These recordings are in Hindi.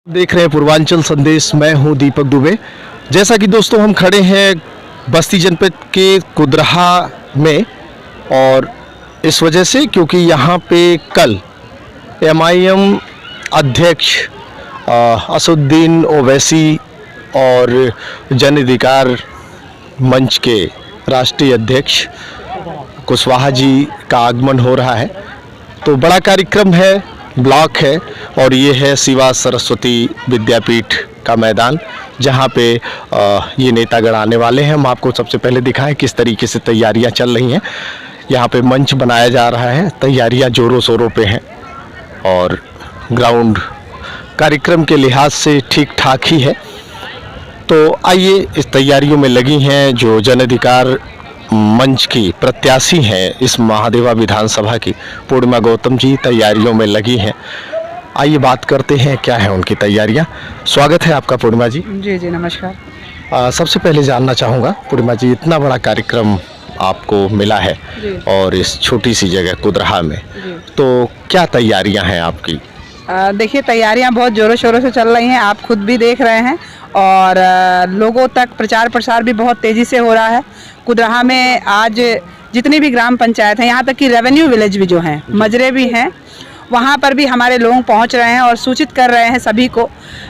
देख रहे हैं पूर्वांचल संदेश। मैं हूं दीपक दुबे। जैसा कि दोस्तों हम खड़े हैं बस्ती जनपद के कुदराहा में, और इस वजह से क्योंकि यहां पे कल एमआईएम अध्यक्ष असदुद्दीन ओवैसी और जन अधिकार मंच के राष्ट्रीय अध्यक्ष कुशवाहा जी का आगमन हो रहा है। तो बड़ा कार्यक्रम है, ब्लॉक है, और ये है शिवा सरस्वती विद्यापीठ का मैदान जहाँ पे ये नेतागण आने वाले हैं। हम आपको सबसे पहले दिखाएं किस तरीके से तैयारियां चल रही हैं। यहाँ पे मंच बनाया जा रहा है, तैयारियां जोरों शोरों पे हैं और ग्राउंड कार्यक्रम के लिहाज से ठीक ठाक ही है। तो आइए, इस तैयारियों में लगी हैं जो जन अधिकार मंच की प्रत्याशी हैं इस महादेवा विधानसभा की, पूर्णिमा गौतम जी तैयारियों में लगी हैं। आइए बात करते हैं क्या है उनकी तैयारियां। स्वागत है आपका पूर्णिमा जी। जी जी नमस्कार। सबसे पहले जानना चाहूँगा पूर्णिमा जी, इतना बड़ा कार्यक्रम आपको मिला है और इस छोटी सी जगह कुदराहा में, तो क्या तैयारियां हैं आपकी? देखिए, तैयारियां बहुत ज़ोरों शोरों से चल रही हैं, आप खुद भी देख रहे हैं, और लोगों तक प्रचार प्रसार भी बहुत तेज़ी से हो रहा है। कुदराहा में आज जितनी भी ग्राम पंचायत हैं, यहाँ तक कि रेवेन्यू विलेज भी जो हैं, मजरे भी हैं, वहाँ पर भी हमारे लोग पहुँच रहे हैं और सूचित कर रहे हैं सभी को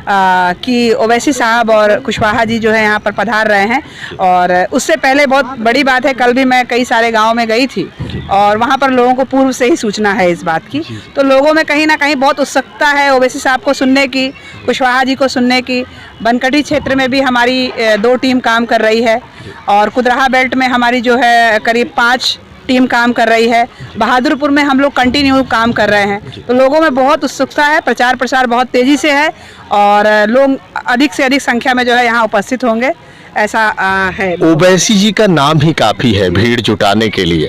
कि ओवैसी साहब और कुशवाहा जी जो है यहाँ पर पधार रहे हैं। और उससे पहले बहुत बड़ी बात है, कल भी मैं कई सारे गाँव में गई थी और वहाँ पर लोगों को पूर्व से ही सूचना है इस बात की। तो लोगों में कहीं ना कहीं बहुत उत्सुकता है ओवैसी साहब को सुनने की, कुशवाहा जी को सुनने की। बनकटी क्षेत्र में भी हमारी 2 टीम काम कर रही है, और कुदराहा बेल्ट में हमारी जो है करीब 5 टीम काम कर रही है। बहादुरपुर में हम लोग कंटिन्यू काम कर रहे हैं। तो लोगों में बहुत उत्सुकता है, प्रचार प्रसार बहुत तेज़ी से है, और लोग अधिक से अधिक संख्या में जो है यहाँ उपस्थित होंगे, ऐसा है। ओवैसी जी का नाम ही काफ़ी है भीड़ जुटाने के लिए,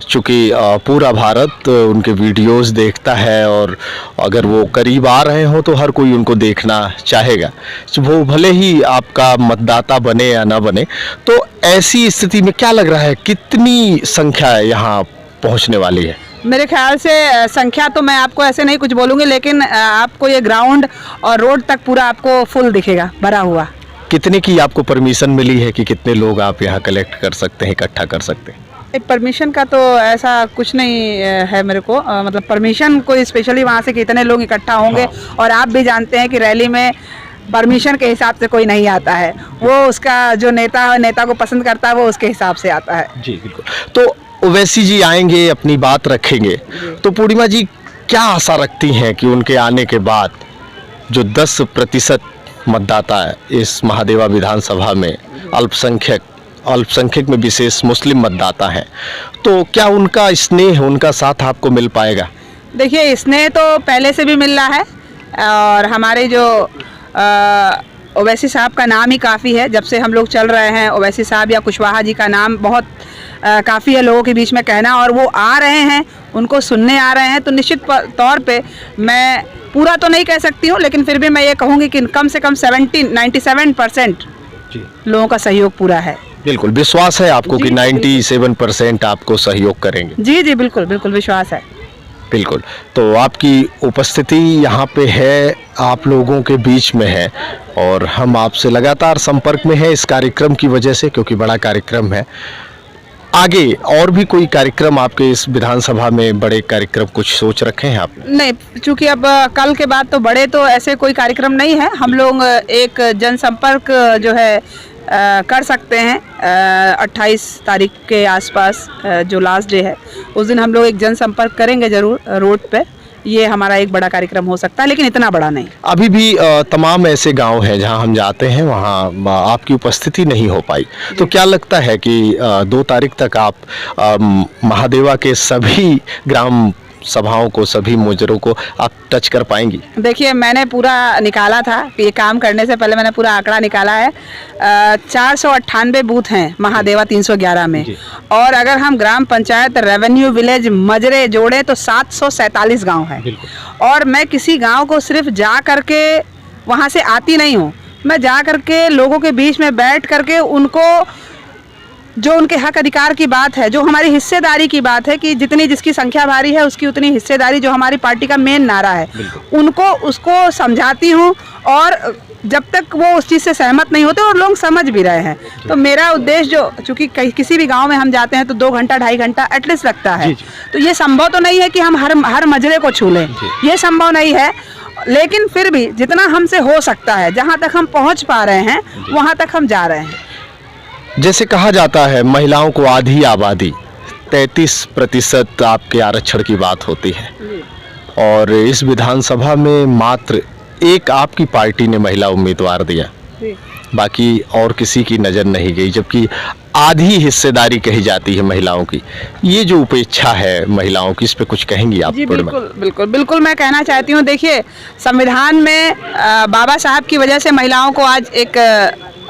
चूँकि पूरा भारत उनके वीडियोस देखता है, और अगर वो करीब आ रहे हो तो हर कोई उनको देखना चाहेगा, वो भले ही आपका मतदाता बने या ना बने। तो ऐसी स्थिति में क्या लग रहा है, कितनी संख्या यहाँ पहुँचने वाली है? मेरे ख्याल से संख्या तो मैं आपको ऐसे नहीं कुछ बोलूँगी, लेकिन आपको ये ग्राउंड और रोड तक पूरा आपको फुल दिखेगा, भरा हुआ। कितने की आपको परमिशन मिली है कि कितने लोग आप यहाँ कलेक्ट कर सकते हैं, इकट्ठा कर सकते हैं? परमिशन का तो ऐसा कुछ नहीं है मेरे को, मतलब परमिशन कोई स्पेशली वहाँ से कितने लोग इकट्ठा होंगे। और आप भी जानते हैं कि रैली में परमिशन के हिसाब से कोई नहीं आता है, वो उसका जो नेता को पसंद करता है वो उसके हिसाब से आता है। जी बिल्कुल। तो ओवैसी जी आएंगे, अपनी बात रखेंगे, तो पूर्णिमा जी क्या आशा रखती हैं कि उनके आने के बाद जो 10% मतदाता है इस महादेवा विधानसभा में अल्पसंख्यक में विशेष मुस्लिम मतदाता हैं, तो क्या उनका स्नेह, उनका साथ आपको मिल पाएगा? देखिए, स्नेह तो पहले से भी मिल रहा है, और हमारे जो ओवैसी साहब का नाम ही काफ़ी है। जब से हम लोग चल रहे हैं, ओवैसी साहब या कुशवाहा जी का नाम बहुत काफ़ी है लोगों के बीच में कहना, और वो आ रहे हैं, उनको सुनने आ रहे हैं। तो निश्चित तौर पे मैं पूरा तो नहीं कह सकती हूँ, लेकिन फिर भी मैं ये कहूँगी कि कम से कम 97% लोगों का सहयोग पूरा है। बिल्कुल विश्वास है आपको कि 97% आपको सहयोग करेंगे? जी जी बिल्कुल बिल्कुल विश्वास है। बिल्कुल। तो आपकी उपस्थिति यहाँ पे है, आप लोगों के बीच में है, और हम आपसे लगातार संपर्क में हैं इस कार्यक्रम की वजह से, क्योंकि बड़ा कार्यक्रम है। आगे और भी कोई कार्यक्रम आपके इस विधानसभा में, बड़े कार्यक्रम कुछ सोच रखे हैं आप? नहीं, चूँकि अब कल के बाद तो बड़े तो ऐसे कोई कार्यक्रम नहीं है। हम लोग एक जनसंपर्क जो है कर सकते हैं 28 तारीख के आसपास, जो लास्ट डे है, उस दिन हम लोग एक जनसंपर्क करेंगे ज़रूर रोड पे। ये हमारा एक बड़ा कार्यक्रम हो सकता है, लेकिन इतना बड़ा नहीं। अभी भी तमाम ऐसे गांव हैं जहां हम जाते हैं, वहां आपकी उपस्थिति नहीं हो पाई। तो क्या लगता है कि 2 तारीख तक आप महादेवा के सभी ग्राम सभाओं को, सभी मुजरों को आप टच कर पाएंगी? देखिए, मैंने पूरा निकाला था कि ये काम करने से पहले मैंने पूरा आंकड़ा निकाला है। 498 बूथ हैं महादेवा 311 में, और अगर हम ग्राम पंचायत, रेवेन्यू विलेज, मजरे जोड़े तो 747 गांव हैं। और मैं किसी गांव को सिर्फ जा करके वहां से आती नहीं हूं, मैं जा करके लोगों के बीच में बैठ करके उनको जो उनके हक अधिकार की बात है, जो हमारी हिस्सेदारी की बात है कि जितनी जिसकी संख्या भारी है उसकी उतनी हिस्सेदारी, जो हमारी पार्टी का मेन नारा है, उनको उसको समझाती हूँ। और जब तक वो उस चीज़ से सहमत नहीं होते और लोग समझ भी रहे हैं, तो मेरा उद्देश्य जो, चूँकि किसी भी गांव में हम जाते हैं तो 2 घंटा 2.5 घंटा एटलीस्ट लगता है, तो ये संभव तो नहीं है कि हम हर मजरे को छू लें, ये संभव नहीं है। लेकिन फिर भी जितना हमसे हो सकता है, जहाँ तक हम पहुँच पा रहे हैं वहाँ तक हम जा रहे हैं। जैसे कहा जाता है महिलाओं को आधी आबादी, 33% आपके आरक्षण की बात होती है, और इस विधानसभा में मात्र एक आपकी पार्टी ने महिला उम्मीदवार दिया, बाकी और किसी की नज़र नहीं गई, जबकि आधी हिस्सेदारी कही जाती है महिलाओं की। ये जो उपेक्षा है महिलाओं की, इस पे कुछ कहेंगी आप? जी बिल्कुल बिल्कुल बिल्कुल, मैं कहना चाहती हूँ, देखिए संविधान में बाबा साहब की वजह से महिलाओं को आज एक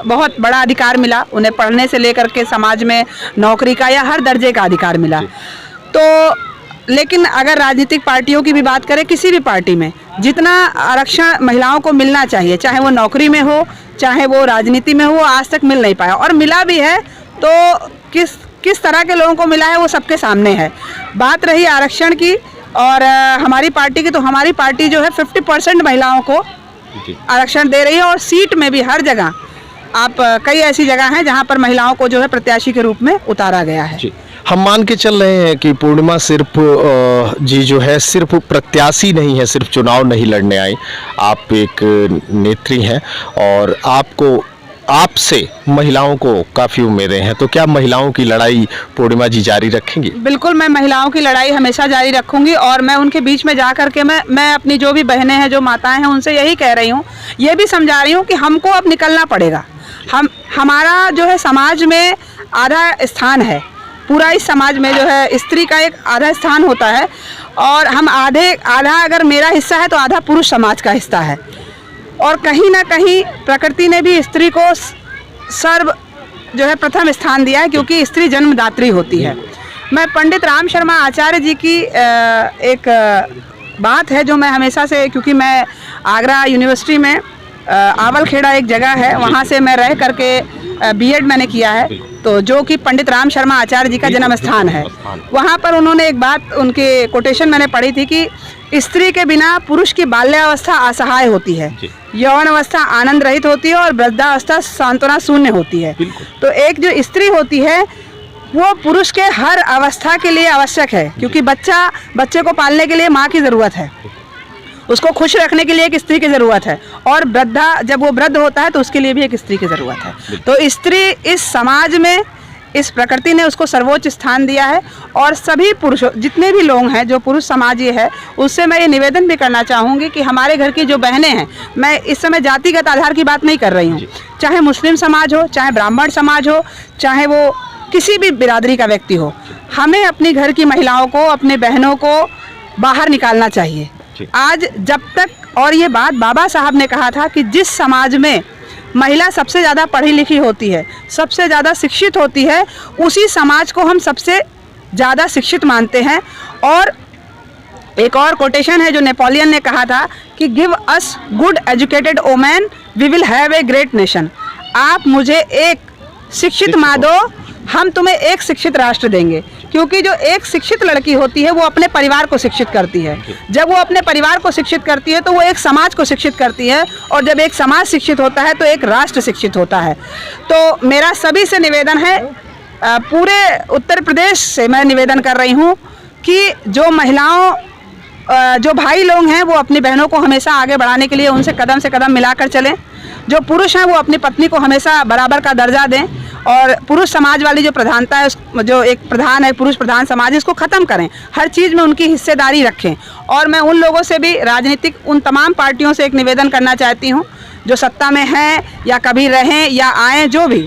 बहुत बड़ा अधिकार मिला, उन्हें पढ़ने से लेकर के समाज में नौकरी का या हर दर्जे का अधिकार मिला। तो लेकिन अगर राजनीतिक पार्टियों की भी बात करें, किसी भी पार्टी में जितना आरक्षण महिलाओं को मिलना चाहिए, चाहे वो नौकरी में हो चाहे वो राजनीति में हो, आज तक मिल नहीं पाया। और मिला भी है तो किस तरह के लोगों को मिला है वो सबके सामने है। बात रही आरक्षण की और हमारी पार्टी की, तो हमारी पार्टी जो है 50% महिलाओं को आरक्षण दे रही है, और सीट में भी हर जगह आप कई ऐसी जगह हैं जहां पर महिलाओं को जो है प्रत्याशी के रूप में उतारा गया है। हम मान के चल रहे हैं कि पूर्णिमा सिर्फ जी जो है सिर्फ प्रत्याशी नहीं है, सिर्फ चुनाव नहीं लड़ने आई, आप एक नेत्री हैं और आपसे महिलाओं को काफ़ी उम्मीदें हैं। तो क्या महिलाओं की लड़ाई पूर्णिमा जी जारी रखेंगी? बिल्कुल, मैं महिलाओं की लड़ाई हमेशा जारी रखूंगी, और मैं उनके बीच में जा करके मैं अपनी जो भी बहनें हैं, जो माताएं हैं, उनसे यही कह रही हूँ, ये भी समझा रही हूँ कि हमको अब निकलना पड़ेगा। हमारा जो है समाज में आधा स्थान है, पूरा इस समाज में जो है स्त्री का एक आधा स्थान होता है, और हम आधा अगर मेरा हिस्सा है तो आधा पुरुष समाज का हिस्सा है। और कहीं ना कहीं प्रकृति ने भी स्त्री को जो है प्रथम स्थान दिया है, क्योंकि स्त्री जन्मदात्री होती है। मैं पंडित राम शर्मा आचार्य जी की एक बात है जो मैं हमेशा से, क्योंकि मैं आगरा यूनिवर्सिटी में आवलखेड़ा एक जगह है, वहाँ से मैं रह करके बीएड मैंने किया है, तो जो कि पंडित राम शर्मा आचार्य जी का जन्म स्थान है, वहाँ पर उन्होंने एक बात, उनके कोटेशन मैंने पढ़ी थी कि स्त्री के बिना पुरुष की बाल्यावस्था असहाय होती है, यौवन अवस्था आनंद रहित होती है, और वृद्धावस्था सांत्वना शून्य होती है। तो एक जो स्त्री होती है वो पुरुष के हर अवस्था के लिए आवश्यक है, क्योंकि बच्चे को पालने के लिए माँ की ज़रूरत है, उसको खुश रखने के लिए एक स्त्री की ज़रूरत है, और जब वो वृद्ध होता है तो उसके लिए भी एक स्त्री की ज़रूरत है। तो स्त्री इस समाज में, इस प्रकृति ने उसको सर्वोच्च स्थान दिया है। और सभी पुरुषों, जितने भी लोग हैं जो पुरुष समाज ये है, उससे मैं ये निवेदन भी करना चाहूँगी कि हमारे घर की जो बहनें हैं, मैं इस समय जातिगत आधार की बात नहीं कर रही हूँ, चाहे मुस्लिम समाज हो, चाहे ब्राह्मण समाज हो, चाहे वो किसी भी बिरादरी का व्यक्ति हो, हमें अपनी घर की महिलाओं को, अपने बहनों को बाहर निकालना चाहिए। आज जब तक, और ये बात बाबा साहब ने कहा था कि जिस समाज में महिला सबसे ज़्यादा पढ़ी लिखी होती है, सबसे ज़्यादा शिक्षित होती है, उसी समाज को हम सबसे ज़्यादा शिक्षित मानते हैं। और एक और कोटेशन है जो नेपोलियन ने कहा था कि give us good educated women we will have a great nation. आप मुझे एक शिक्षित माँ दो, हम तुम्हें एक शिक्षित राष्ट्र देंगे। क्योंकि जो एक शिक्षित लड़की होती है वो अपने परिवार को शिक्षित करती है, जब वो अपने परिवार को शिक्षित करती है तो वो एक समाज को शिक्षित करती है, और जब एक समाज शिक्षित होता है तो एक राष्ट्र शिक्षित होता है। तो मेरा सभी से निवेदन है, पूरे उत्तर प्रदेश से मैं निवेदन कर रही हूँ कि जो महिलाओं, जो भाई लोग हैं वो अपनी बहनों को हमेशा आगे बढ़ाने के लिए उनसे कदम से कदम मिलाकर चलें। जो पुरुष हैं वो अपनी पत्नी को हमेशा बराबर का दर्जा दें, और पुरुष समाज वाली जो प्रधानता है, जो एक प्रधान है पुरुष प्रधान समाज, इसको ख़त्म करें, हर चीज़ में उनकी हिस्सेदारी रखें। और मैं उन लोगों से भी, राजनीतिक उन तमाम पार्टियों से एक निवेदन करना चाहती हूँ जो सत्ता में हैं या कभी रहें या आएँ, जो भी,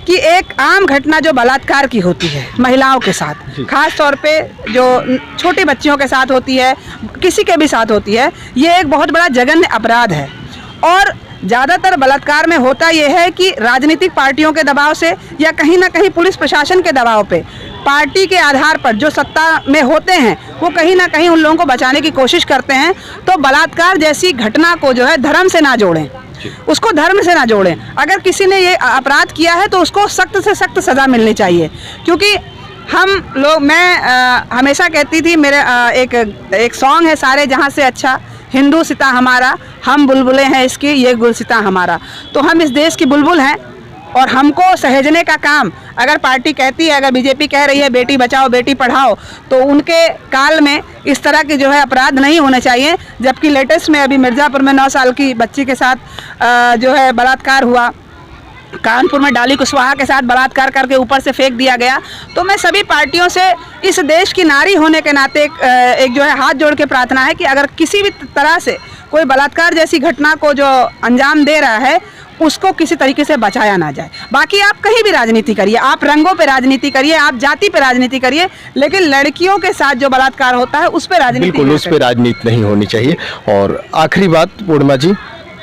कि एक आम घटना जो बलात्कार की होती है महिलाओं के साथ, खास तौर पे जो छोटी बच्चियों के साथ होती है, किसी के भी साथ होती है, ये एक बहुत बड़ा जघन्य अपराध है। और ज़्यादातर बलात्कार में होता यह है कि राजनीतिक पार्टियों के दबाव से या कहीं ना कहीं पुलिस प्रशासन के दबाव पे, पार्टी के आधार पर जो सत्ता में होते हैं वो कहीं ना कहीं उन लोगों को बचाने की कोशिश करते हैं। तो बलात्कार जैसी घटना को जो है धर्म से ना जोड़ें, उसको धर्म से ना जोड़ें। अगर किसी ने ये अपराध किया है तो उसको सख्त से सख्त सज़ा मिलनी चाहिए, क्योंकि हम लोग, मैं हमेशा कहती थी, मेरे एक सॉन्ग है, सारे जहाँ से अच्छा हिंदू सिता हमारा, हम बुलबुलें हैं इसकी, ये गुलसिता हमारा। तो हम इस देश की बुलबुल हैं और हमको सहेजने का काम, अगर पार्टी कहती है, अगर बीजेपी कह रही है बेटी बचाओ बेटी पढ़ाओ, तो उनके काल में इस तरह के जो है अपराध नहीं होने चाहिए। जबकि लेटेस्ट में अभी मिर्ज़ापुर में 9 साल की बच्ची के साथ जो है बलात्कार हुआ, कानपुर में डाली कुशवाहा के साथ बलात्कार करके ऊपर से फेंक दिया गया। तो मैं सभी पार्टियों से इस देश की नारी होने के नाते एक जो है हाथ जोड़ के प्रार्थना है कि अगर किसी भी तरह से कोई बलात्कार जैसी घटना को जो अंजाम दे रहा है, उसको किसी तरीके से बचाया ना जाए। बाकी आप कहीं भी राजनीति करिए, आप रंगों पे राजनीति करिए, आप जाति पे राजनीति करिए, लेकिन लड़कियों के साथ जो बलात्कार होता है उस पे राजनीति बिल्कुल, उस पे राजनीति नहीं होनी चाहिए। और आखिरी बात पूर्णिमा जी,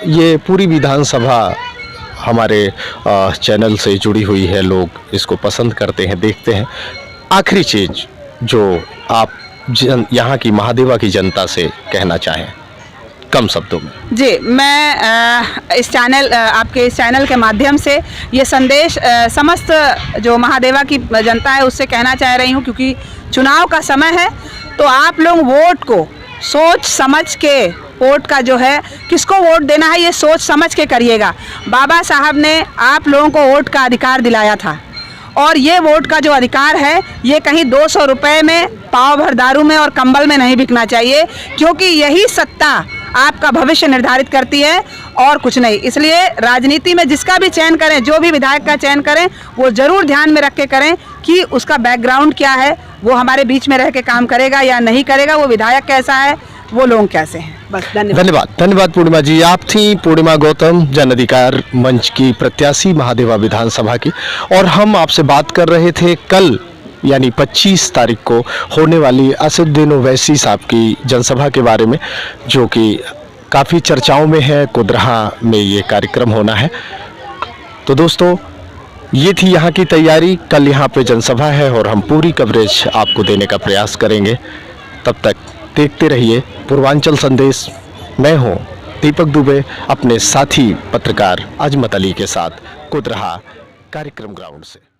ये पूरी विधानसभा हमारे चैनल से जुड़ी हुई है, लोग इसको पसंद करते हैं, देखते हैं। आखिरी चीज जो आप यहाँ की महादेवा की जनता से कहना चाहें कम शब्दों में। जी, मैं इस चैनल, आपके इस चैनल के माध्यम से ये संदेश समस्त जो महादेवा की जनता है उससे कहना चाह रही हूँ, क्योंकि चुनाव का समय है, तो आप लोग वोट को सोच समझ के, वोट का जो है किसको वोट देना है ये सोच समझ के करिएगा। बाबा साहब ने आप लोगों को वोट का अधिकार दिलाया था, और ये वोट का जो अधिकार है ये कहीं 200 रुपये में, पाव भर दारू में और कंबल में नहीं बिकना चाहिए, क्योंकि यही सत्ता आपका भविष्य निर्धारित करती है और कुछ नहीं। इसलिए राजनीति में जिसका भी चयन करें, जो भी विधायक का चयन करें, वो ज़रूर ध्यान में रख के करें कि उसका बैकग्राउंड क्या है, वो हमारे बीच में रह के काम करेगा या नहीं करेगा, वो विधायक कैसा है, वो लोग कैसे हैं। बस, धन्यवाद। धन्यवाद पूर्णिमा जी। आप थी पूर्णिमा गौतम, जन अधिकार मंच की प्रत्याशी महादेवा विधानसभा की, और हम आपसे बात कर रहे थे कल यानी 25 तारीख को होने वाली असदुद्दीन ओवैसी साहब की जनसभा के बारे में, जो कि काफ़ी चर्चाओं में है। कुदरहा में ये कार्यक्रम होना है। तो दोस्तों, ये थी यहाँ की तैयारी। कल यहाँ पे जनसभा है और हम पूरी कवरेज आपको देने का प्रयास करेंगे। तब तक देखते रहिए पूर्वांचल संदेश। मैं हूँ दीपक दुबे, अपने साथी पत्रकार अजमत अली के साथ कुदरहा कार्यक्रम ग्राउंड से।